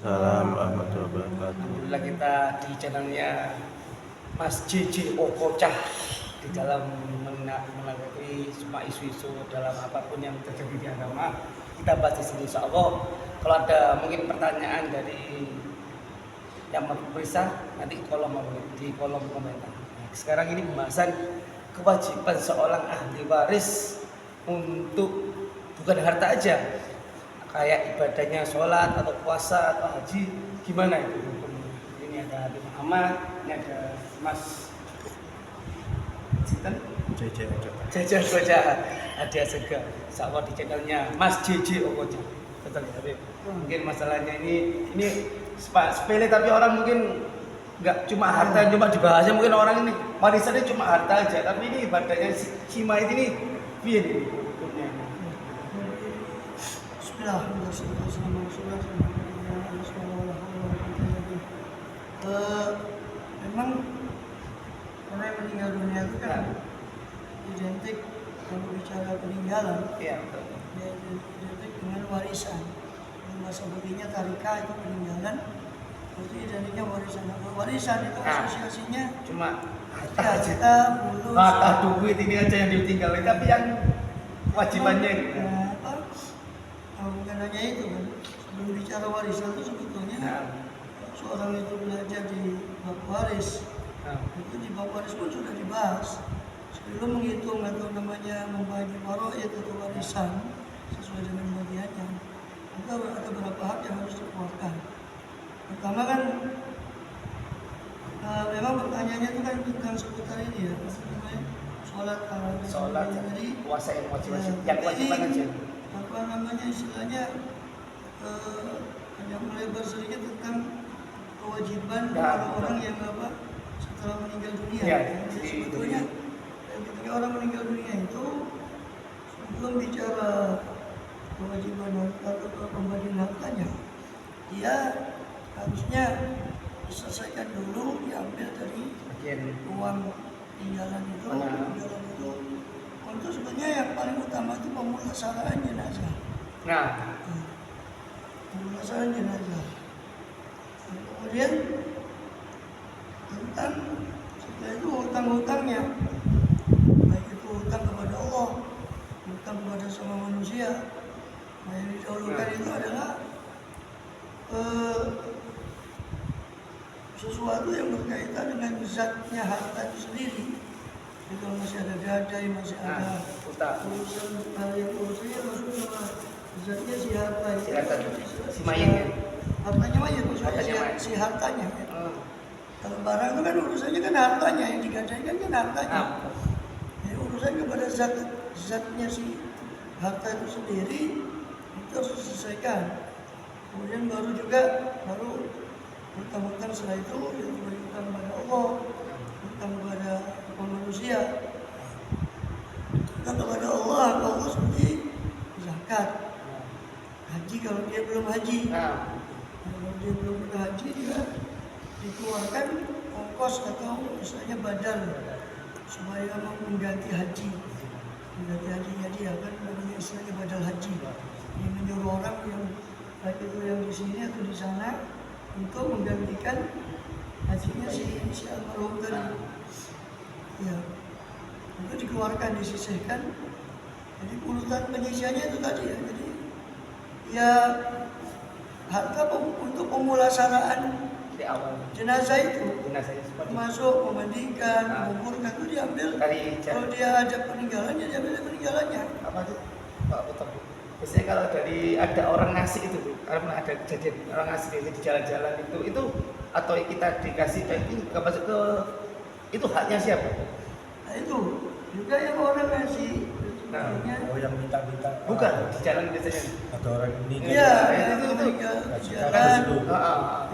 Waalaikumsalam warahmatullahi wabarakatuh. Alhamdulillah kita di channelnya Mas JJ Okocah di dalam menanggapi semua isu-isu dalam apapun yang terjadi di agama. Kita bahas di sini insya Allah. Kalau ada mungkin pertanyaan dari yang pemirsa nanti di kolom komentar. Nah, sekarang ini pembahasan kewajiban seorang ahli waris untuk bukan harta aja, kayak ibadahnya sholat atau puasa atau haji, gimana itu? Ini ada Habib Muhammad, ini ada Mas Sinten? JJ Okocah, ada Sega, sama di channelnya Mas JJ Okocah. Betul ya Habib? Mungkin masalahnya ini sepele tapi orang mungkin nggak cuma harta, cuma dibahasnya mungkin orang ini warisannya cuma harta aja, tapi ini ibadahnya si mayit ini piye nih? Memang orang yang meninggal dunia itu kan identik kalau bicara peninggalan, Iya, ya identik dengan warisan. Bahasa baginya tarikah itu peninggalan, berarti identiknya warisan. Kalau warisan itu asosiasinya cuma harta, fulus, harta duit ini aja yang ditinggalin, tapi yang wajibannya gitu. Bukan hanya itu kan. Sebelum bicara warisan itu sebetulnya seorang itu belajar di bab waris, itu di bab waris pun sudah dibahas. Sebelum menghitung atau namanya membagi faraid atau warisan sesuai dengan bagiannya, maka ada beberapa hak yang harus dikeluarkan. Pertama kan, memang pertanyaannya itu kan tentang seputar ini ya, namanya sholat, Jadi puasa yang wajiban aja. Apa namanya istilahnya yang melebar sedikit tentang kewajiban orang-orang yang setelah meninggal dunia. Ya, jadi sebetulnya ketika orang meninggal dunia itu sebelum bicara kewajiban atau pembagian hartanya, dia harusnya diselesaikan dulu, diambil dari uang tinggalan itu. Untuk sebenarnya yang paling utama itu pemulasaraan jenazah. Pemulasaraan jenazah. Kemudian tentang setelah itu hutang-hutangnya, baik itu hutang kepada Allah, hutang kepada sama manusia. Nah, yang didahulukan itu adalah sesuatu yang berkaitan dengan zatnya harta itu sendiri. Jadi kalau masih ada gadai, masih ada urusan yang urusannya masuk sama zatnya si harta itu, si mayat. Hartanya mayat maksudnya si hartanya. Kalau barang itu kan urusannya kan hartanya, yang digadaikan kan hartanya. Jadi urusan kepada zatnya si harta itu sendiri itu harus diselesaikan. Kemudian baru hutang-hutang setelah itu hutang kepada Allah, hutang kepada manusia. Hutang kepada Allah seperti zakat, haji kalau dia belum haji. Kalau dia belum pernah haji, dia dikeluarkan ongkos atau misalnya badal supaya mengganti haji. Mengganti hajinya dia kan namanya istilahnya badal haji. Dia menyuruh orang yang baik itu yang di sini atau di sana untuk menggantikan hajinya si almarhum tadi. Ya, itu dikeluarkan, disisihkan. Jadi urutan penyisihannya itu tadi ya. Jadi ya harta untuk pemulasaraan di awal jenazah itu, termasuk memandikan, menguburkan itu diambil. Kalau dia ada peninggalannya, diambil peninggalannya. Apa itu Pak Putar? Biasanya kalau ada orang ngasih itu, karena ada kejadian orang ngasih di jalan-jalan itu atau kita dikasih itu nggak masuk ke itu haknya siapa? Nah itu juga yang orang ngasih. Yang minta-minta. Bukan di jalan biasanya. Atau orang ini. Iya, itu jalan.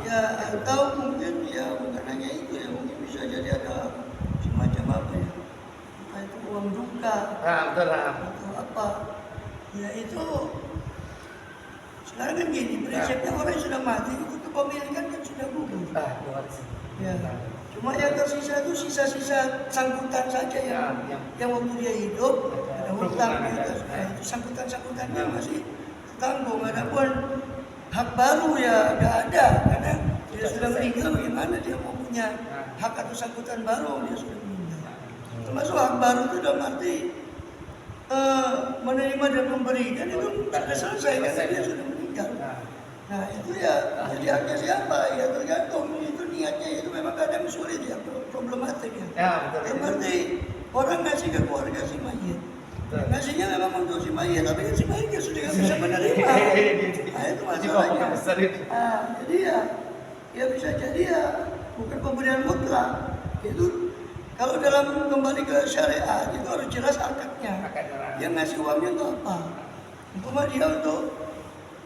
Ya atau mungkin ya bukan hanya itu ya, mungkin bisa jadi ada semacam apa ya? Entah itu uang duka. Betul lah. Atau apa? Ya itu sekarang kan gini, prinsipnya orang yang sudah mati itu kepemilikan kan sudah gugur. Ya. Cuma yang tersisa itu sisa-sisa sangkutan saja yang waktu dia hidup ada hutang itu sangkutan-sangkutannya masih tanggung. Adapun hak baru ya nggak ada. sudah meninggal, bagaimana dia mau punya hak atas angkutan baru? Dia sudah meninggal. Termasuk hak baru itu dalam arti menerima dan memberikan itu sudah selesai karena dia sudah meninggal. Nah itu ya, jadi haknya siapa? Ya tergantung, itu niatnya itu memang kadang sulit ya, problematik ya. Yang berarti orang ngasih ke keluarga si mayit, ngasihnya memang untuk si mayit, tapi kan si mayit sudah nggak bisa menerima. Nah itu masalahnya. Jadi ya bisa jadi ya bukan pemberian mutlak. Itu kalau dalam kembali ke syariat itu harus jelas akadnya. Dia ngasih uangnya untuk apa? Umpama dia untuk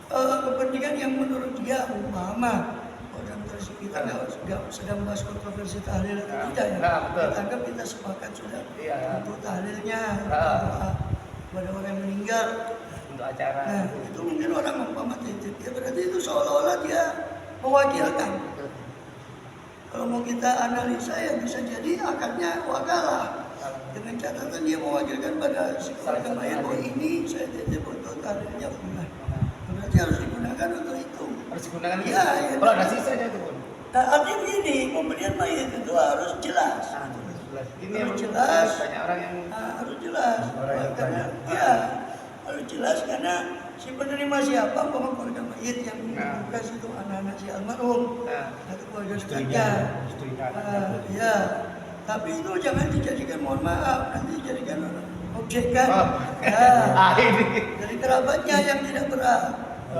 kepentingan yang menurut dia umpama dalam versi kita nggak sedang bahas kontroversi tahlil atau tidak ya. Kita anggap kita sepakat sudah untuk tahlilnya pada orang yang meninggal untuk acara. Nah itu mungkin orang umpama titip ya, berarti itu seolah-olah dia mewakilkan. Kalau mau kita analisa ya bisa jadi akadnya wakalah dengan catatan dia mewakilkan pada si keluarga mayat bahwa ini saya titip untuk tahlilnya fulan. Berarti harus digunakan untuk itu. Harus digunakan ya. Kalau ada sisanya itu pun. Nah, artinya begini, pemberian mayat itu harus jelas. Ini harus jelas. Banyak orang yang harus jelas. Karena ya harus jelas karena si penerima siapa, umpama keluarga mayat yang bukan itu anak-anak si almarhum atau keluarga dekatnya. Ya. Tapi itu jangan dijadikan, mohon maaf, nanti dijadikan objekan. Dari kerabatnya yang tidak berat.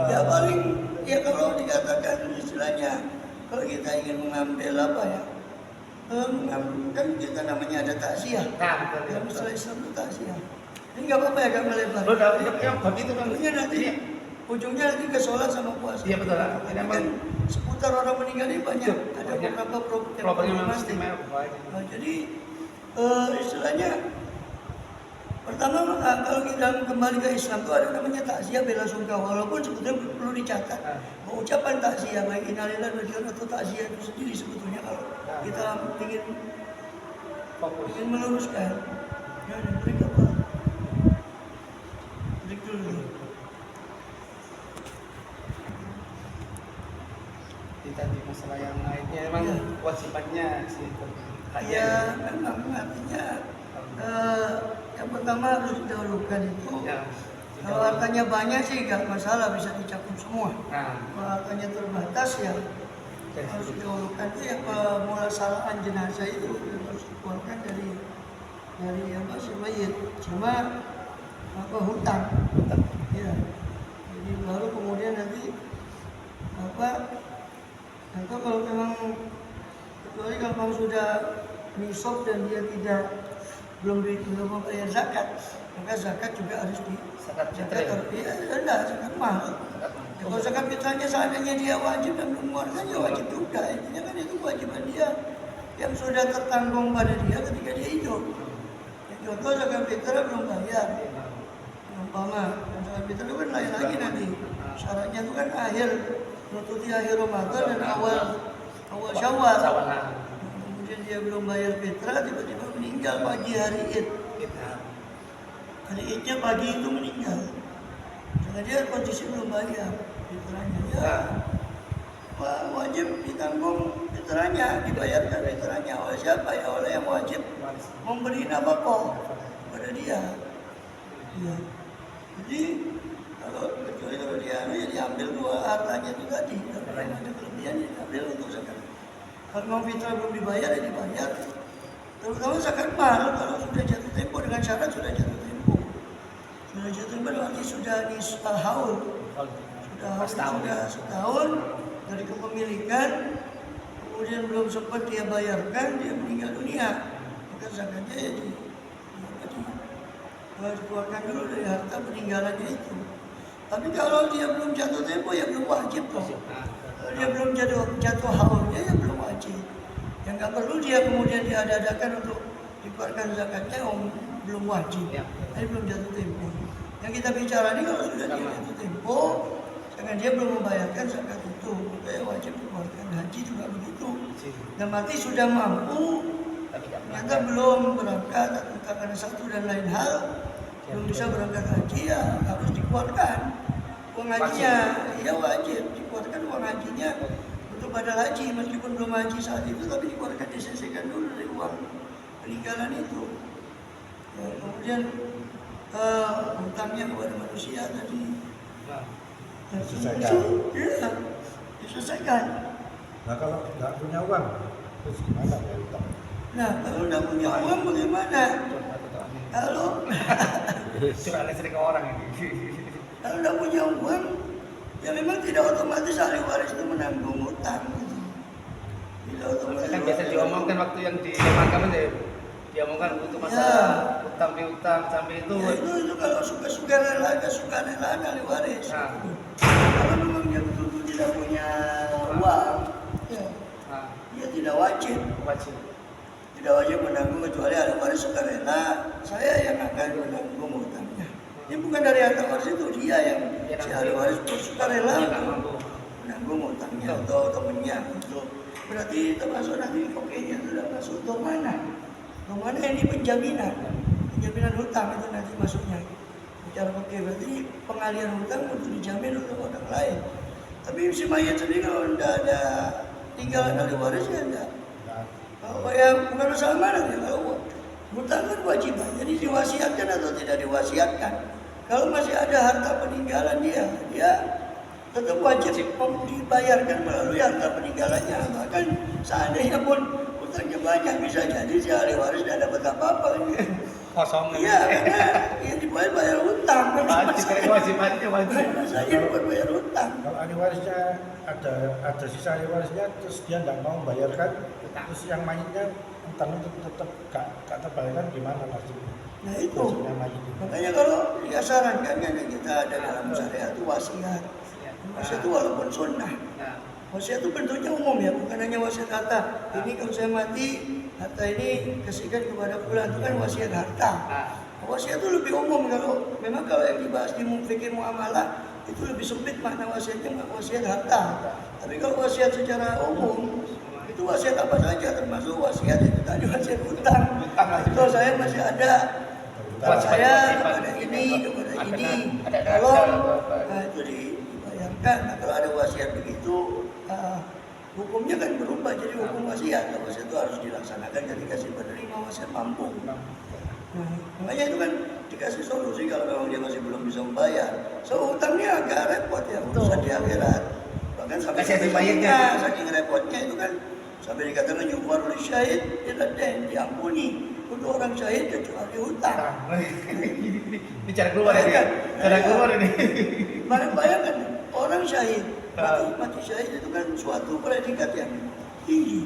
Ya paling ya kalau dikatakan istilahnya, kalau kita ingin mengambil apa ya, kan kita namanya ada takziah. Dalam istilah Islam itu takziah. Ini nggak apa-apa ya, nggak melebar. Begitu kan. Nanti ujungnya nanti ke sholat sama puasa. Iya betul. Ini kan seputar orang meninggal ini banyak. Ada beberapa problem yang istimewa. Jadi istilahnya pertama kalau kita kembali ke Islam itu ada namanya takziah bela sungkawa, walaupun sebetulnya perlu dicatat bahwa ucapan takziah baik innalillahi wa inna ilaihi atau takziah itu sendiri sebetulnya kalau kita ingin meluruskan ya break apa? Break dulu. Tadi masalah yang lainnya memang kewajibannya sih. Ya memang artinya yang pertama harus didahulukan itu. Kalau hartanya banyak sih nggak masalah, bisa dicakup semua. Kalau hartanya terbatas ya harus didahulukan. Itu yang pemulasalahan jenazah itu harus dikeluarkan dari apa sih mayit, cuma apa hutang. Ya. Jadi baru kemudian nanti apa? Atau kalau memang kecuali kalau memang sudah nisab dan dia belum membayar zakat, maka zakat juga harus zakat mahal. Kalau zakat fitrahnya seandainya dia wajib dan belum mengeluarkan, ya wajib juga. Intinya kan itu kewajiban dia yang sudah tertanggung pada dia ketika dia hidup. Contoh zakat fitrah belum bayar, umpama zakat fitrah itu kan lain lagi nanti. Syaratnya itu kan nututi akhir Ramadan dan awal Syawal. Kemudian dia belum bayar fitrah, tiba-tiba meninggal pagi hari Id. Hari Idnya pagi itu meninggal. Karena dia kondisi belum bayar fitrahnya. Ya, wajib ditanggung fitrahnya, dibayarkan fitrahnya oleh siapa? Ya oleh yang wajib memberi nafkah pada dia. Ya. Jadi kecuali kalau dia diambil dua hartanya itu tadi, kalau ada kelebihan diambil untuk zakat. Kalau mau fitrah belum dibayar ya dibayar. Terutama zakat mal kalau sudah jatuh tempo dengan syarat sudah jatuh tempo. Sudah jatuh tempo berarti sudah haul. Sudah setahun dari kepemilikan, kemudian belum sempat dia bayarkan, dia meninggal dunia. Maka zakatnya ya dikeluarkan dulu dari harta peninggalannya itu. Tapi kalau dia belum jatuh tempo ya belum wajib toh. Kalau dia belum jatuh haulnya ya belum wajib. Yang nggak perlu dia kemudian diadakan untuk dikeluarkan zakatnya belum wajib. Tapi belum jatuh tempo. Yang kita bicara ini kalau sudah dia jatuh tempo, karena dia belum membayarkan zakat itu, maka ya wajib dikeluarkan. Haji juga begitu. Dan mati sudah mampu, ternyata belum berangkat atau karena satu dan lain hal, belum bisa berangkat haji ya harus dikeluarkan uang hajinya. Iya wajib dikeluarkan uang hajinya untuk badal haji meskipun belum haji saat itu, tapi dikeluarkan disisihkan dulu dari uang peninggalan itu. Ya, kemudian hutangnya kepada manusia tadi Diselesaikan. ya, diselesaikan. Nah kalau nggak punya uang, terus gimana ya utang? Nah kalau udah punya uang bagaimana? Kalau Curah listrik ke orang ini. kalau udah punya uang, ya memang tidak otomatis ahli waris itu menanggung hutang. Tidak otomatis. Kan biasa diomongkan waktu yang di makam itu, diomongkan untuk masalah hutang piutang sampai itu. Ya, itu kalau suka relaan ahli waris. Nah. Kalau memang dia betul-betul tidak punya uang, ya, Nah, dia tidak wajib menanggung kecuali ahli waris suka rela. Saya yang akan menanggung hutangnya. Ini bukan dari ahli waris itu, dia yang si ahli waris pun suka rela menanggung hutangnya atau temannya. Itu berarti termasuk nanti kokenya sudah masuk untuk mana? Mana ini penjaminan hutang itu nanti masuknya. Bicara oke, berarti pengalihan hutang untuk dijamin oleh orang lain. Tapi si mayat sendiri kalau tidak ada tinggalan ahli waris ya enggak. Kalau yang bukan masalah mana ya, kalau hutang kan kewajiban. Jadi diwasiatkan atau tidak diwasiatkan. Kalau masih ada harta peninggalan dia tetap wajib dibayarkan melalui harta peninggalannya. Bahkan seandainya pun hutangnya banyak, bisa jadi si ahli waris tidak dapat apa-apa. kosong. Iya, karena yang bayar hutang. Kewajibannya wajib. Saya bukan bayar hutang. Kalau ahli warisnya ada sisa ahli warisnya, terus dia nggak mau bayarkan, terus yang mayitnya utang itu tetap gak terbayarkan, gimana nasibnya? Nah itu. Nasibnya mayit itu. Makanya kalau dia sarankan kan kita ada dalam syariat itu wasiat. Wasiat itu walaupun sunnah. Wasiat itu bentuknya umum ya, bukan hanya wasiat harta. Ini kalau saya mati, harta ini kasihkan kepada fulan, itu kan wasiat harta. Wasiat itu lebih umum. Kalau yang dibahas di fikih muamalah itu lebih sempit makna wasiatnya, wasiat harta. Tapi kalau wasiat secara umum itu wasiat apa saja, termasuk wasiat itu tadi wasiat hutang. Kalau saya masih ada hutang saya kepada ini, tolong, nah itu dibayarkan. Nah, kalau ada wasiat begitu, hukumnya kan berubah jadi hukum wasiat. Wasiat itu harus dilaksanakan ketika si penerima wasiat mampu. Nah, makanya itu kan dikasih solusi kalau memang dia masih belum bisa membayar. So hutangnya agak repot ya, urusan di akhirat. Bahkan sampai saking repotnya itu kan sampai dikatakan yughfaru lisyahid iladen, diampuni untuk orang syahid kecuali hutang. Ini cara keluar ini. Cara keluar ini. Bayangkan orang syahid, mati syahid itu kan suatu predikat yang tinggi.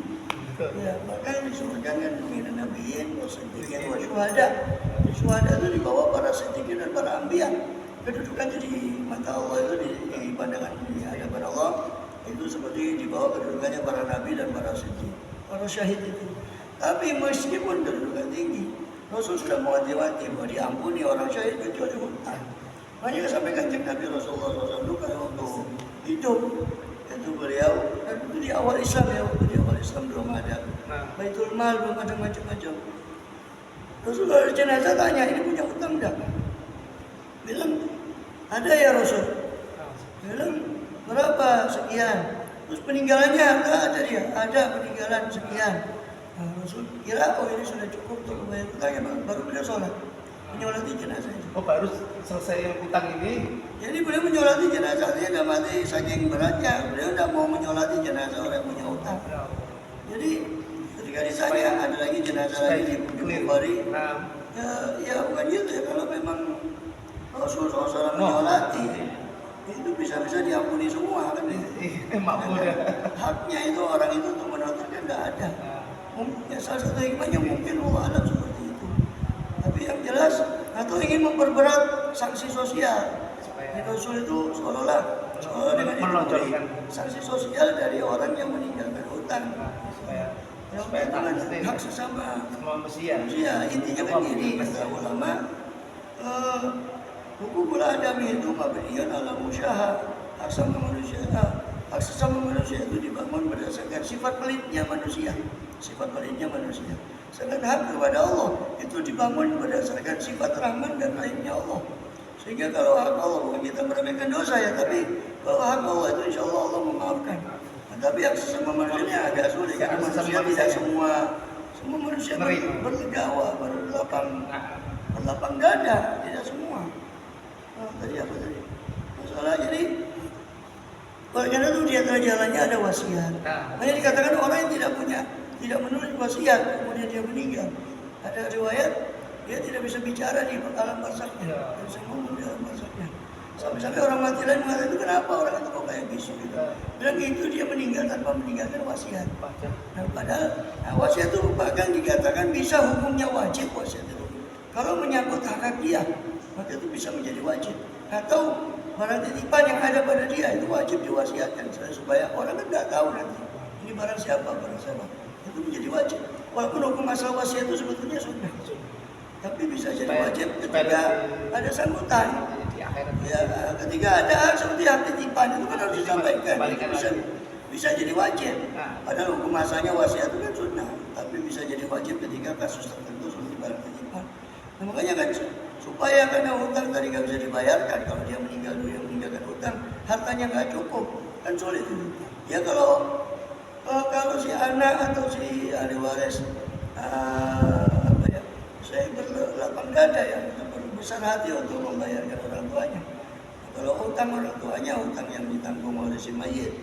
Ya, bahkan disebutkan kan minan nabiyyin wa siddiqin wa syuhada. Syuhada itu di bawah para siddiqin dan para anbiya. Kedudukannya di mata Allah itu di pandangan di hadapan Allah itu seperti di bawah kedudukannya para nabi dan para siddiq, para syahid itu. Tapi meskipun kedudukan tinggi, Rasul sudah mewanti-wanti bahwa diampuni orang syahid kecuali hutang. Makanya sampai kanjeng Nabi Rasulullah SAW kalau waktu hidup itu beliau, dan itu di awal Islam ya, waktu di awal Islam belum ada Baitul Mal, belum ada macam-macam. Rasulullah jenazah tanya, ini punya hutang enggak? Bilang, ada ya Rasul. Bilang, berapa? Sekian. Terus peninggalannya enggak ada dia, ada peninggalan sekian. Nah, Rasul kira ini sudah cukup untuk membayar hutangnya, baru beliau sholat. Menyolati jenazah itu. Oh, baru selesai hutang ini. Jadi beliau menyolati jenazah, dia sudah mati saking beratnya, beliau tidak mau menyolati jenazah orang yang punya hutang. Jadi ketika ditanya ada lagi jenazah lagi di Bukhari, ya bukan gitu ya, kalau memang Rasulullah SAW menyolati itu bisa-bisa diampuni semua kan. Haknya itu orang itu untuk menontonnya tidak ada. Ya, salah satu hikmahnya mungkin Allah alam seperti itu. Tapi yang jelas atau ingin memperberat sanksi sosial. Rasul itu seolah-olah dengan itu sanksi sosial dari orang yang meninggalkan hutang. Supaya hak sesama manusia. Intinya kan gini, kata ulama, hukum adami itu mabniun ala musyaha. Hak sesama manusia itu dibangun berdasarkan sifat pelitnya manusia. Sedangkan hak kepada Allah itu dibangun berdasarkan sifat rahman dan rahimnya Allah. Sehingga kalau hak Allah, bukan kita meremehkan dosa ya, tapi kalau hak Allah itu insya Allah Allah memaafkan. Tapi yang sesama manusia agak sulit karena manusia tidak semua manusia berlegawa, berlapang dada, tidak semua. Tadi apa tadi? Masalah jadi karena itu di antara jalannya ada wasiat. Makanya dikatakan orang yang tidak menulis wasiat kemudian dia meninggal. Ada riwayat dia tidak bisa bicara di alam barzaknya, tidak bisa ngomong di alam barzaknya. Sampai-sampai orang mati lain mengatakan itu kenapa orang itu kok kayak bisu gitu. Bilang gitu dia meninggal tanpa meninggalkan wasiat. Nah, padahal wasiat itu bahkan dikatakan bisa hukumnya wajib wasiat itu. Kalau menyangkut hak dia, maka itu bisa menjadi wajib. Atau barang titipan yang ada pada dia itu wajib diwasiatkan supaya orang kan nggak tahu nanti ini barang siapa. Itu menjadi wajib. Walaupun hukum asal wasiat itu sebetulnya sunnah. Tapi bisa jadi wajib ketika ada sambutan. Ya, ketika ada hal seperti hak titipan itu kan harus disampaikan. Bisa jadi wajib. Padahal hukum asalnya wasiat itu kan sunnah, tapi bisa jadi wajib ketika kasus tertentu seperti barang titipan. Nah, makanya kan supaya karena hutang tadi nggak bisa dibayarkan, kalau dia meninggal dulu yang meninggalkan hutang, hartanya nggak cukup, kan sulit. Ya kalau si anak atau si ahli waris saya berlapang dada ya, besar hati untuk membayarkan orang tuanya. Kalau hutang orang tuanya, hutang yang ditanggung oleh si mayit.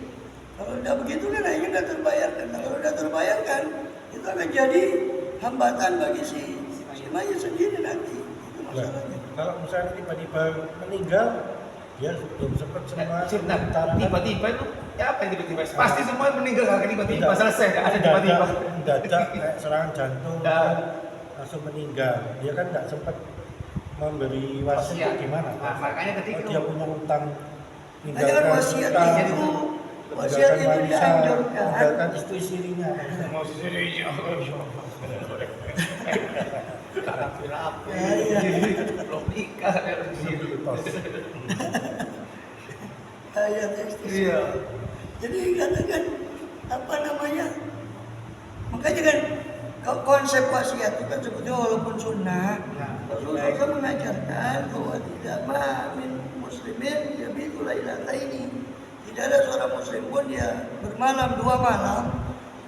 Kalau tidak begitu kan akhirnya tidak terbayarkan. Nah, kalau tidak terbayarkan, itu akan jadi hambatan bagi si mayit sendiri nanti. Itu masalahnya. Kalau misalnya tiba-tiba meninggal, dia belum sempat semua. Tiba-tiba itu ya apa yang tiba-tiba? Pasti semua meninggal kan tiba-tiba selesai, tidak ada tiba-tiba. Mendadak kayak serangan jantung. Langsung meninggal, dia kan nggak sempat memberi wasiat itu gimana? Nah, makanya ketika dia punya utang, meninggalkan wasiat itu dianjurkan. Meninggalkan istri-istrinya. Belum nikah ayat istri. Jadi katakan apa namanya? Makanya kan konsep wasiat itu kan sebetulnya walaupun sunnah, Rasulullah mengajarkan bahwa tidak min muslimin yabitu lailataini. Tidak ada seorang muslim pun dia bermalam 2 malam,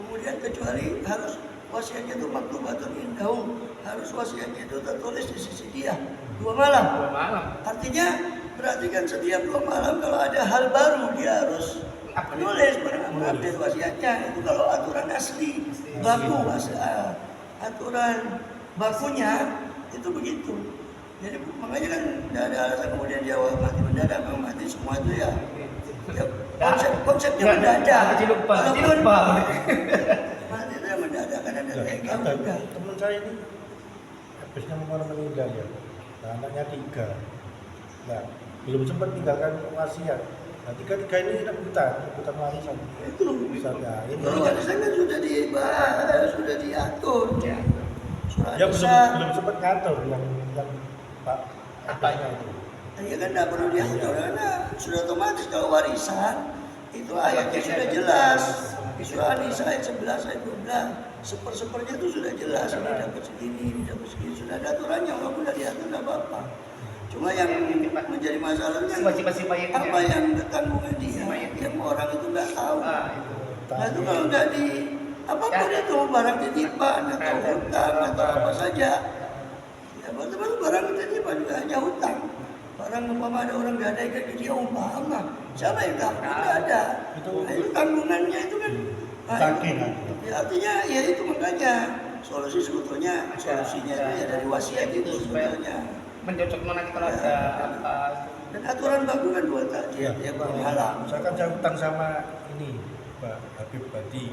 kemudian kecuali harus wasiatnya itu maktubatun indahum, harus wasiatnya itu tertulis di sisi dia 2 malam. Artinya berarti kan setiap 2 malam kalau ada hal baru dia harus menulis, mengupdate wasiatnya. Itu kalau aturan asli baku, aturan bakunya itu begitu. Jadi makanya kan tidak ada alasan kemudian dia mati mendadak, mati semua itu ya. Konsepnya mendadak. Lupa. Mati itu mendadak kan ada kayak teman saya ini habisnya meninggal ya. Nah, anaknya 3. Nah, belum sempat tinggalkan wasiat. Nah, 3 ini rebutan warisan. Itu misalnya ini. Kalau warisan kan sudah dibahas, sudah diatur. Ya belum sempat ngatur yang Pak apanya itu. Ya kan tidak perlu diatur karena sudah otomatis kalau warisan itu ayatnya sudah jelas. Surah An-Nisa ayat 11 ayat 12. Sepersepernya itu sudah jelas. Ini dapat segini, sudah ada aturannya. Walaupun tidak diatur tidak apa-apa. Cuma yang menjadi masalahnya apa yang ketanggungan dia, yang orang itu nggak tahu. Nah itu kalau nggak di apapun itu barang titipan atau hutang atau apa saja, ya betul-betul barang titipan juga hanya hutang. Barang umpama ada orang gadaikan ke dia umpama, siapa yang tahu? Tidak ada. Itu tanggungannya itu kan. Ya artinya ya itu makanya solusinya itu ya dari wasiat itu sebetulnya. Mencocokkan nanti kalau ada apa. Dan aturan baku kan 2 tadi ya berhalang. Misalkan saya hutang sama ini Pak Habib Badi,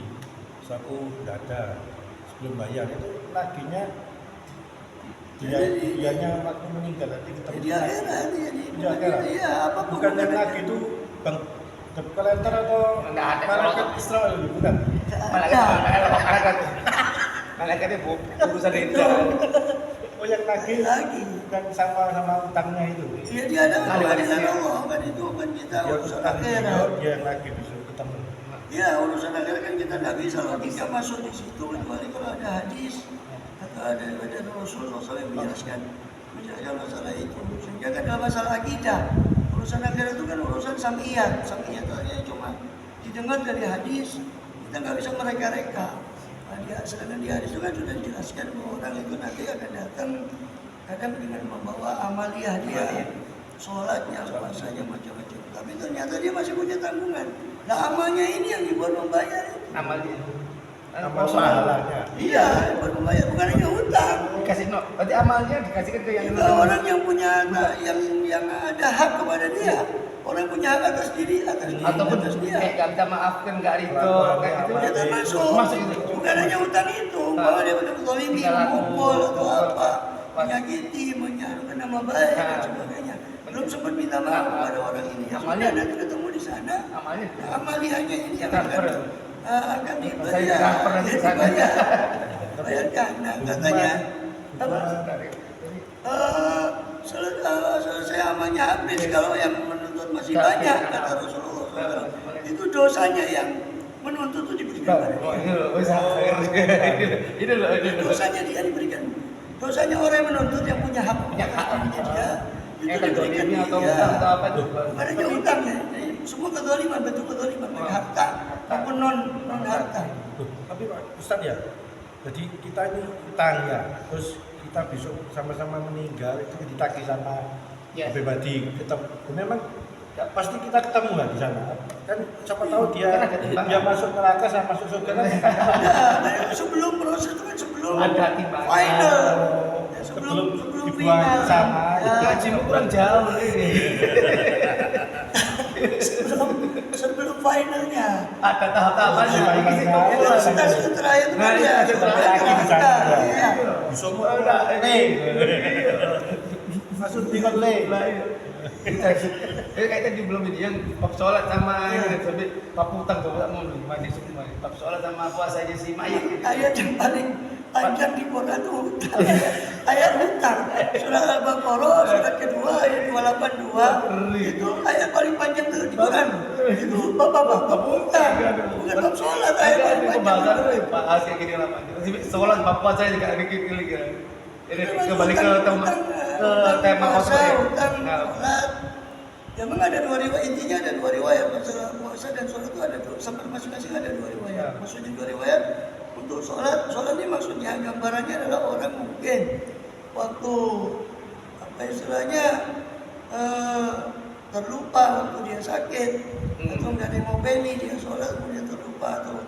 saku dada sebelum bayar itu nagihnya dianya waktu meninggal nanti ketemu Di akhirat iya apapun bukan yang nagih itu bang kalender atau malaikat Israel bukan malaikatnya urusan itu. Oh yang nagih lagi kan sama utangnya itu. Iya dia ada pengadilan Allah kan itu kan kita urusan akhirat. Dia yang nagih bisa ketemu. Ya urusan akhirat kan kita nggak bisa logika masuk di situ kecuali kalau ada hadis atau ada Rasul yang menjelaskan masalah itu. Sehingga kan dalam masalah akidah urusan akhirat itu kan urusan samiyat itu hanya cuma didengar dari hadis, kita nggak bisa mereka-reka. Sedangkan di hadis itu kan sudah dijelaskan bahwa orang itu nanti akan datang kadang dengan membawa amaliyah dia, sholatnya, puasanya, macam-macam. Tapi ternyata dia masih punya tanggungan. Nah amalnya ini yang dibuat membayar. Amalnya. Amal pahalanya. Iya, buat membayar, bukan hanya hutang. Dikasih no, berarti amalnya dikasihkan ke yang Itu orang yang punya, yang ada hak kepada dia. Orang punya hak atas diri, atas diri, ataupun atas dia. nggak minta maafkan, nggak ridho, kayak gitu. Dia termasuk, Masuk itu. bukan hanya hutang itu, bahwa dia betul zalimi, memukul atau apa, menyakiti, menyarukan nama baik dan sebagainya. Belum sempat minta maaf kepada orang ini. Ya sudah, nanti ketemu di sana. Amalnya. Amaliannya ini yang Transfer. akan Saya transfer nanti ke sana. bayarkan. Nah katanya apa? Selesai amalnya habis, kalau yang menuntut masih banyak, kata Rasulullah SAW. Itu dosanya yang menuntut itu diberikan pada dia. Dosanya dia diberikan. Dosanya orang yang menuntut yang punya hak atas dirinya dia, itu diberikan dia. Atau apa itu? Bukan hanya utangnya, semua kezaliman, bentuk kezaliman, baik harta maupun non harta. Tapi Pak Ustadz ya, jadi kita ini utang ya, terus kita besok sama-sama meninggal itu ditagih sama pribadi. Memang pasti kita ketemu lah di sana. Kan siapa tahu dia masuk neraka sama masuk surga kan. Nah, sebelum proses itu kan sebelum Ada timbangan. final. Ya, Sebelum dibuang final. sama. Gajimu kurang jauh ini. sebelum finalnya. Ada tahap-tahapannya. Itu stasiun terakhir itu kan ya. Semua udah masuk di konle. Kayak tadi belum ini yang bab sholat sama ini sampai bab utang tuh mau mandi semua. Bab sholat sama puasanya si mayit. Ayat yang paling panjang di Quran itu hutang. Ayat hutang. Surah Al-Baqarah surat kedua ayat 282 itu ayat paling panjang tuh di Quran. Itu bab hutang. Bukan bab sholat ayat paling panjang. Bahas kayak gini lah. Sholat bab puasa juga ada gini. Ini kembali ke tema puasa, hutang, sholat. Ya memang ada dua riwayat, intinya ada dua riwayat masalah puasa dan sholat itu ada sampai masing-masing ada dua riwayat. Maksudnya dua riwayat untuk sholat ini maksudnya gambarannya adalah orang mungkin waktu apa istilahnya terlupa waktu dia sakit atau nggak ada yang mau beli dia sholat kemudian terlupa atau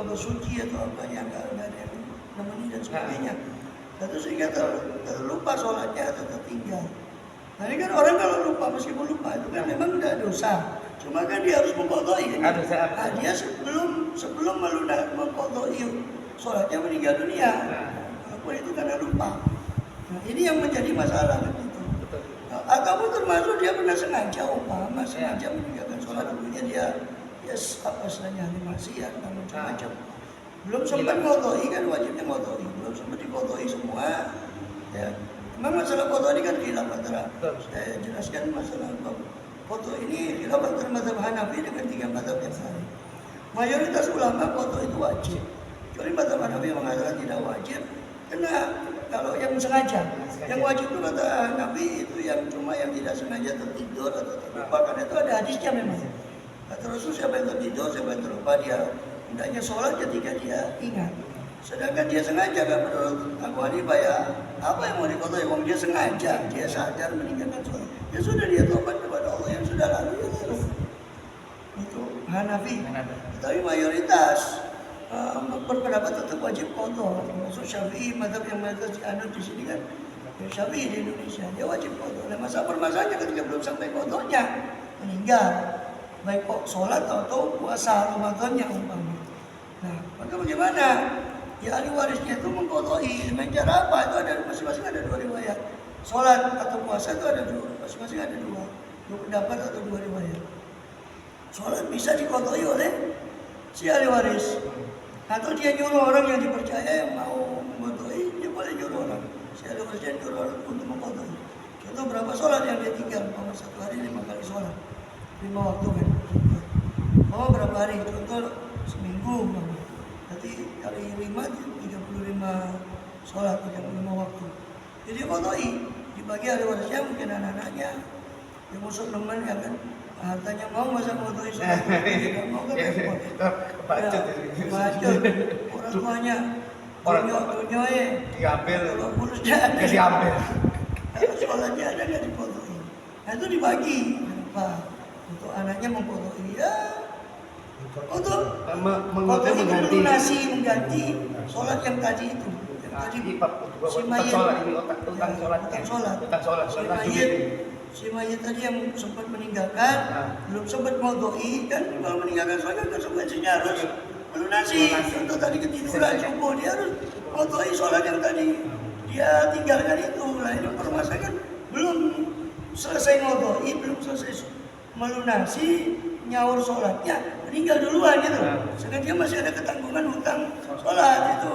bersuci atau apa yang nggak ada yang nemeni dan sebagainya. Lalu sehingga terlupa sholatnya atau tertinggal. Nah ini kan orang kalau lupa, meskipun lupa itu kan memang udah dosa. Cuma kan dia harus mengqadai kan. Nah, dia sebelum mengqadai sholatnya meninggal dunia. Walaupun itu karena lupa. Nah ini yang menjadi masalah kan itu. Nah, ataupun termasuk dia pernah sengaja sengaja meninggalkan sholat dulunya dia apa istilahnya maksiat dan macam-macam. Belum sempat qadai kan wajibnya qadai, belum sempat diqadai semua. Ya. Memang masalah qadai ini kan khilaf antara saya jelaskan masalah qadai ini khilaf antara mazhab Hanafi dengan tiga mazhab yang lain. Mayoritas ulama qadai itu wajib. Kecuali mazhab Hanafi mengatakan tidak wajib karena kalau yang sengaja, yang wajib itu kata Hanafi itu yang cuma yang tidak sengaja tertidur atau terlupa karena itu ada hadisnya memang. Kata Rasul siapa yang tertidur, siapa yang terlupa dia hendaknya sholat ketika dia ingat. Sedangkan dia sengaja kan menurut Abu Hanifah ya apa yang mau dikotori? Wong dia sengaja, dia sadar meninggalkan sholat. Ya sudah dia tobat kepada Allah yang sudah lalu ya lalu. Itu Hanafi. Tapi mayoritas berpendapat tetap wajib qadha. Termasuk Syafi'i, mazhab yang mayoritas dianut di sini kan. Syafi'i di Indonesia dia wajib qadha. Nah, masalahnya ketika belum sampai qadhanya meninggal. Baik sholat atau puasa Ramadannya umpama. Nah, maka bagaimana? Ya ahli warisnya itu mengqadai dengan cara apa? Itu ada masing-masing ada dua riwayat. Sholat atau puasa itu ada dua, masing-masing ada dua pendapat atau dua riwayat. Sholat bisa diqadai oleh si ahli waris. Atau dia nyuruh orang yang dipercaya yang mau mengqadai, dia boleh nyuruh orang. Si ahli waris dia nyuruh orang untuk mengqadai. Contoh berapa sholat yang dia tinggal? Umpama satu hari 5 kali sholat. 5 waktu kan. Oh berapa hari? Contoh seminggu. Berarti kali 5 35 sholat 35 waktu. Jadi qadai dibagi ahli warisnya mungkin anak-anaknya yang musuh teman ya kan Hartanya mau masa motoin sholat? Tidak mau kan repot. Kebacut Kebacut. Orang tuanya tunyoy. diambil, Kalau mulusnya ada. nggak diambil. Kalau sholatnya ada nggak dipotoin. Nah itu dibagi. Kenapa? Untuk anaknya mempotoin. Ya. Untuk Mengotori mengganti. mengganti sholat yang tadi itu. Yang tadi si mayit. Utang sholat. Si mayit tadi yang sempat meninggalkan, belum sempat modoi kan, kalau meninggalkan sholat kan konsekuensinya harus melunasi. Contoh tadi ketiduran subuh, dia harus modoi sholat yang tadi dia tinggalkan itu. Lah ini permasalahan belum selesai modoi, belum selesai melunasi, nyaur sholatnya, meninggal duluan gitu. Sedangkan dia masih ada ketanggungan hutang sholat, itu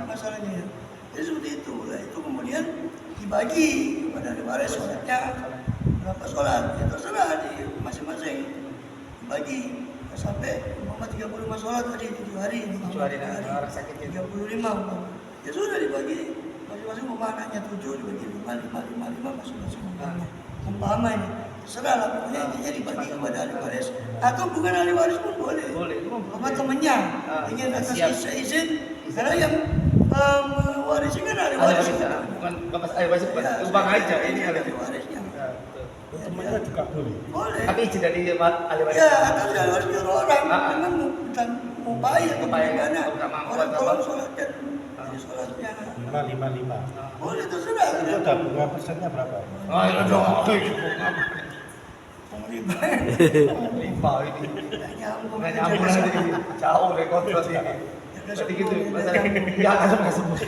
masalahnya ya. Jadi seperti itu. Lah itu kemudian dibagi kepada ahli waris sholatnya berapa sholat, ya terserah di masing-masing dibagi sampai 35 sholat tadi 7 hari, 7 hari orang sakit 35 ya sudah dibagi masing-masing anaknya 7 dibagi 5 masing-masing umpama ini terserah lah, pokoknya intinya dibagi kepada ahli waris atau bukan ahli waris pun boleh apa temennya ingin atas izin karena yang mewarisi kan ahli waris bukan ahli waris, lubang aja ini ahli warisnya. Temannya juga boleh. Boleh. Tapi izin dari ahli waris. Ya, atau ahli waris nyuruh orang memang bukan upaya Upaya, gimana orang tolong sholatkan sholatnya 5. boleh terserah. Itu ada bunga persennya berapa? Oh itu dong. Riba ini. nyambung Nggak nyambung lagi. Jauh deh kontrol ini. Seperti gitu. Masalahnya ya nggak sembuh.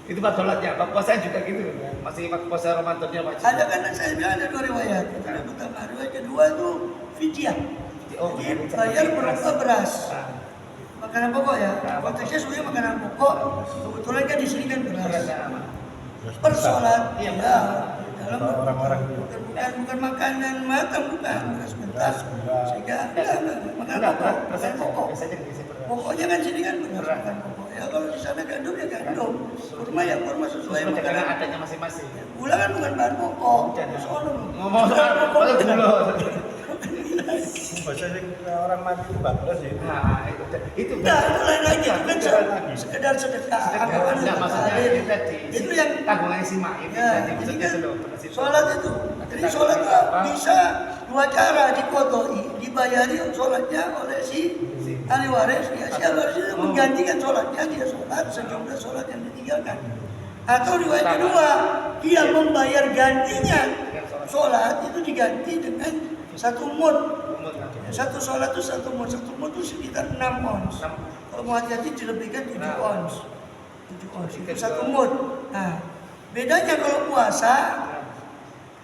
Itu bab sholatnya, bab puasa juga gitu. Masih puasa Ramadannya wajib. ada kan saya bilang ada 2 riwayat. Yang pertama, riwayat kedua itu fidyah. Jadi bayar berupa beras. Makanan pokok ya. Konteksnya sebenarnya makanan pokok. Kebetulan kan di sini kan beras. Per sholat. Iya. Dalam orang-orang bukan makanan matang, bukan beras mentah. Sehingga makanan pokok. Pokoknya kan sini kan beras makan pokok. Ya kalau di sana gandum ya gandum. Kurma ya kurma sesuai makanan adanya masing-masing. Gula kan bukan bahan pokok. Ngomong soal gula. Bahasa orang mati itu bagus ya. Nah, itu Nah, itu lain lagi. Itu kan sekedar sedekah. Enggak, maksudnya itu tadi. Itu yang tanggungannya si mak itu ya, tadi maksudnya itu loh. sholat itu. Jadi sholat itu bisa 2 cara dikodoi, dibayari sholatnya oleh si ahli waris. Ya, si ahli waris itu menggantikan sholatnya, dia sholat sejumlah sholat yang ditinggalkan. Atau riwayat kedua, dia membayar gantinya sholat itu diganti dengan 1 mud. Satu sholat itu 1 mud. 1 mud itu sekitar 6 ons. Kalau mau hati-hati dilebihkan 7 ons. 7 ons itu 1 mud. Nah, bedanya kalau puasa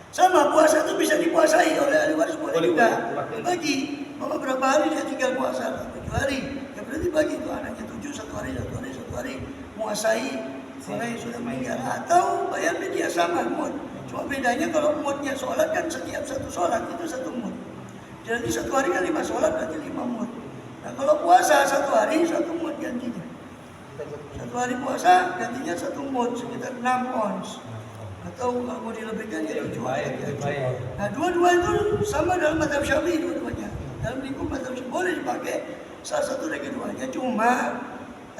sama puasa itu bisa dipuasai oleh ahli waris boleh juga. Bagi mama berapa hari dia tinggal puasa? 7 hari. Ya berarti bagi itu anaknya 7 1 hari muasai orang yang sudah meninggal atau bayar dia sama mud. Cuma bedanya kalau mudnya sholat kan setiap 1 sholat itu 1 mud. Jadi 1 hari kan 5 sholat berarti 5 mud. Nah kalau puasa 1 hari 1 mud gantinya. 1 hari puasa gantinya 1 mud sekitar 6 ons. Atau kalau mau dilebihkan ya 7 hari. Nah dua-dua itu sama dalam mazhab Syafi'i dua-duanya. Dalam lingkup mazhab Syafi'i boleh dipakai salah satu dari keduanya. Cuma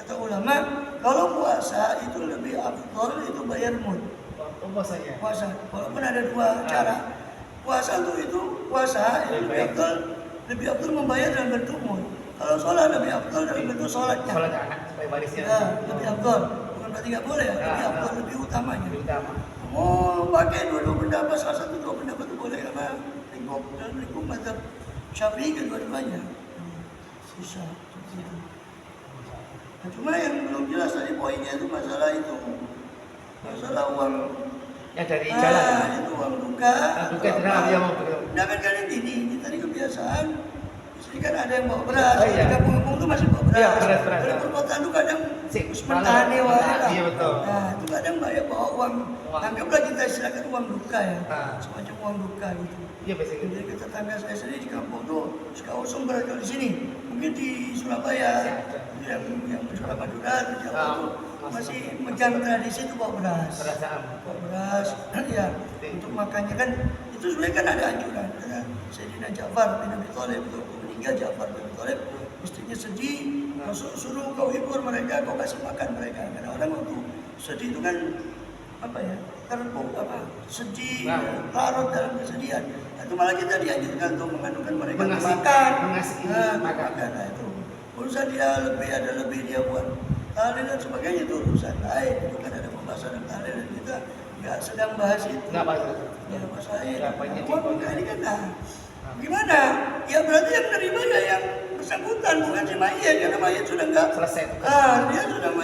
kata ulama kalau puasa itu lebih afdol itu bayar mud. Puasa, walaupun ada 2 cara. Puasa untuk itu lebih afdol membayar dalam bentuk mud. Kalau sholat lebih afdol dalam bentuk sholatnya. Sholat anak supaya warisnya. Ya, lebih afdol. Bukan berarti nggak boleh, lebih afdol, lebih utamanya. Mau pakai dua pendapat, salah satu 2 pendapat itu boleh karena dalam lingkup mazhab Syafi'i kedua-duanya. Susah. Nah, cuma yang belum jelas tadi poinnya itu masalah uang. Ya dari jalan. Itu uang duka. Duka itu dia mau begitu. Nah kan kali ini tadi kebiasaan. Istri kan ada yang bawa beras. Iya. Di kampung-kampung itu masih bawa beras. Iya, beras. Kalau perkotaan itu kadang malah. Iya betul. Nah itu kadang bawa uang. Anggaplah kita istilahkan uang duka ya. Semacam uang duka gitu. Iya biasanya. Jadi tetangga saya sendiri di kampung tuh suka usung beras kalau di sini. Mungkin di Surabaya yang Sumatera Madura di Jawa tuh masih megang tradisi itu bawa beras. Bawa beras, ya untuk makannya kan itu sebenarnya kan ada anjuran. Sayyidina Ja'far bin Abi Thalib itu meninggal, Ja'far bin Abi Thalib mestinya sedih, suruh kau hibur mereka, kau kasih makan mereka. Karena orang waktu sedih itu kan apa ya, terpuk sedih, larut dalam kesedihan. Itu malah kita dianjurkan untuk menganukan mereka makan, makan. Nah, itu urusan dia ada lebih dia buat tahlil dan sebagainya, itu urusan lain. Itu kan ada pembahasan tahlil dan kita nggak sedang bahas itu. Nggak bahas itu. Ya masalah ini. Ini kan gimana? Ya berarti yang menerima ya yang bersangkutan, bukan si mayat, karena mayat sudah nggak selesai. Dia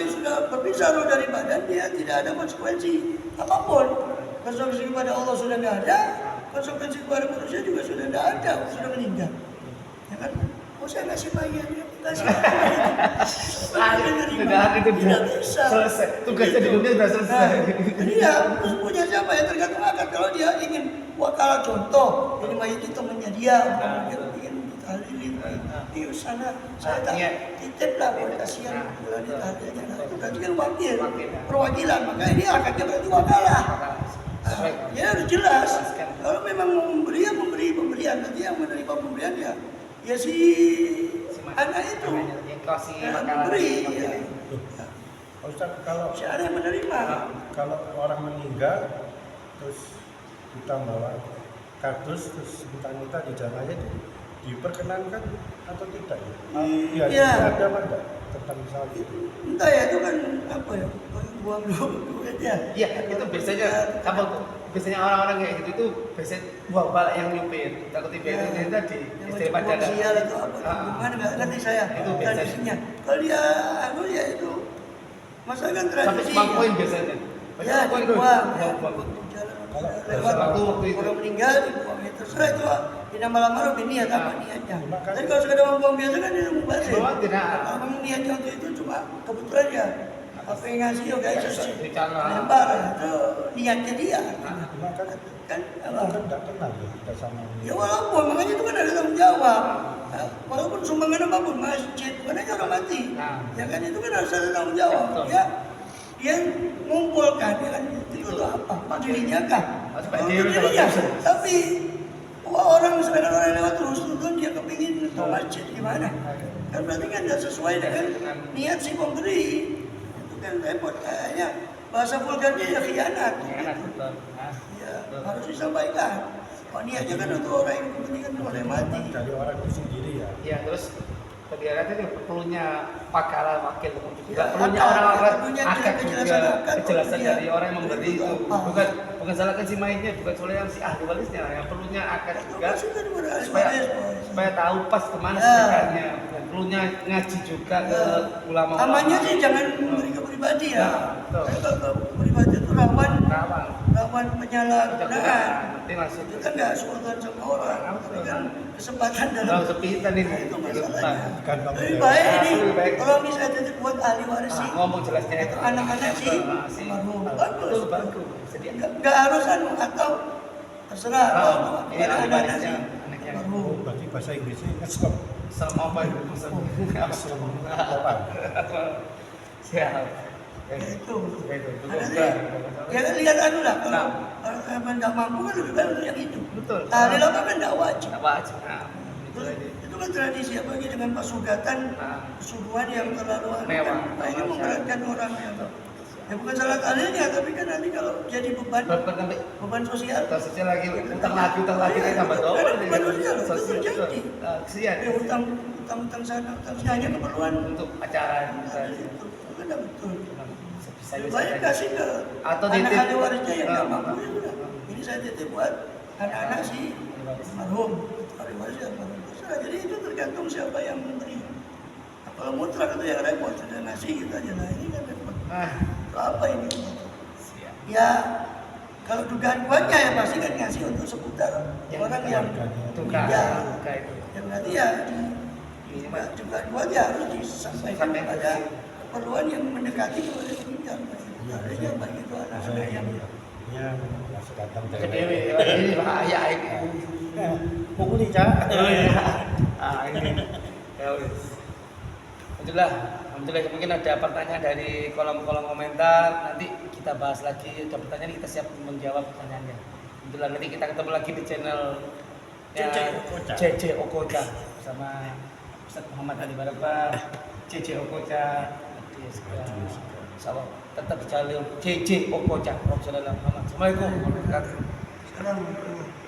sudah berpisah roh dari badan, dia tidak ada konsekuensi apapun. Konsekuensi kepada Allah sudah nggak ada, konsekuensi kepada manusia juga sudah tidak ada, sudah meninggal. Ya kan? Oh saya ngasih mayat, dia kasih itu tidak bisa. Selesai. Tugasnya di dunia sudah selesai. Jadi ya terus punya siapa ya tergantung akad. Kalau dia ingin wakala contoh, jadi mayat itu temannya dia ingin ditahlilin di sana, saya tak titip lah buat kasihan bulan ditahlilnya. Itu berarti kan wakil, perwakilan, maka ini akadnya berarti wakalah. Ya harus jelas. Kalau memang mau memberi, ya memberi pemberian, nanti yang menerima pemberian ya si anak itu memberi. Ustaz, kalau si anak yang menerima. Kalau orang meninggal terus kita bawa kardus terus minta di jalannya itu diperkenankan atau tidak ya? Iya. Ada apa tentang soal itu? Entah ya, itu kan apa ya, buang duit ya. Iya, itu biasanya biasanya orang-orang kayak gitu itu biasanya buang balik yang nyupir. Takut itu tadi istri pada sial itu apa? Gimana nggak ngerti saya itu tradisinya. Kalau dia ya itu masalah kan tradisi. Sampai semang poin biasanya. Ya, dibuang. Lewat waktu itu orang meninggal dibuang itu. Terserah itu tidak malam-malam niat apa niatnya. Tapi kalau sekedar membuang biasa kan dia mubazir. Kalau niatnya untuk itu cuma kebetulan ya apa yang ngasih ya guys lempar itu niatnya dia. Kan tidak kenal ya kita sama ya walaupun makanya itu kan ada tanggung jawab. Walaupun sumbangan apapun masjid bukan aja orang mati. Ya kan itu kan harus ada tanggung jawab. Ya dia mengumpulkan ya kan itu untuk apa? Dirinya kah? Dirinya. Tapi orang sekedar orang lewat terus itu dia kepingin untuk masjid gimana? Kan berarti kan tidak sesuai dengan niat si pemberi. Itu kan repot kayaknya. Bahasa vulgarnya ya khianat. Ya harus disampaikan. Oh niatnya kan untuk orang yang kepentingan oleh mati. Dari orang itu sendiri ya. Ya terus kegiatan itu perlunya pakaran wakil, perlunya orang-orang akad juga kejelasan dari orang yang memberi itu. Bukan salahkan si mainnya, bukan soalnya si ahli warisnya, yang perlunya akad juga supaya tahu pas kemana sedekahnya. Perlunya ngaji juga ke ulama. Amannya sih jangan memberi ke pribadi ya. Kalau pribadi itu rawan penyalahgunaan. Itu kan nggak sultan sama orang, tapi kan kesempatan dalam sepitan ini. Itu masalahnya. Lebih baik ini kalau misalnya itu buat ahli waris sih. Ngomong jelasnya itu. Anak-anak sih bagus. Nggak harus atau terserah. Ini anak-anak sih. Berarti bahasa Inggrisnya ngeslem. Sama apa itu? Siap. Itu. Ya kan lihat lah kalau nggak mampu kan lebih baik untuk yang itu. Betul. Tahlil apa kan nggak wajib. Itu kan tradisi apalagi dengan pasugatan, pesugihan yang terlalu mewah. Ini memberatkan orang yang bukan salah tahlilnya, tapi kan nanti kalau jadi beban sosial. Sosial lagi utang lagi kan tambah double. Beban sosial itu terjadi. Kesian. Utang sana, utang sini hanya keperluan untuk acara. Itu kan tidak betul. Bisa banyak kasih ke atau anak ahli warisnya yang nggak mampu ya sudah. Ini saya titip buat anak-anak si marhum ahli warisnya marhum. Jadi itu tergantung siapa yang memberi. Kalau mutlak itu yang repot sudah ngasih gitu aja lah ini kan repot. Itu apa ini? Ya kalau dugaan kuatnya ya pasti kan ngasih untuk seputar orang yang meninggal. Ya berarti ya dugaan kuatnya harus disampaikan kepada keperluan yang mendekati kepada meninggal. Adanya begitu anak-anak yang masih datang dari ini bahaya ini. Pukuli cak. Ini. Alhamdulillah mungkin ada pertanyaan dari kolom komentar, nanti kita bahas lagi. Ada pertanyaan kita siap menjawab pertanyaannya. Itulah nanti kita ketemu lagi di channel JJ Okocha bersama Ustaz Muhammad Ali Baraba, JJ Okocha. Insyaallah tetap di channel JJ Okocha. Assalamualaikum warahmatullahi wabarakatuh. Assalamualaikum.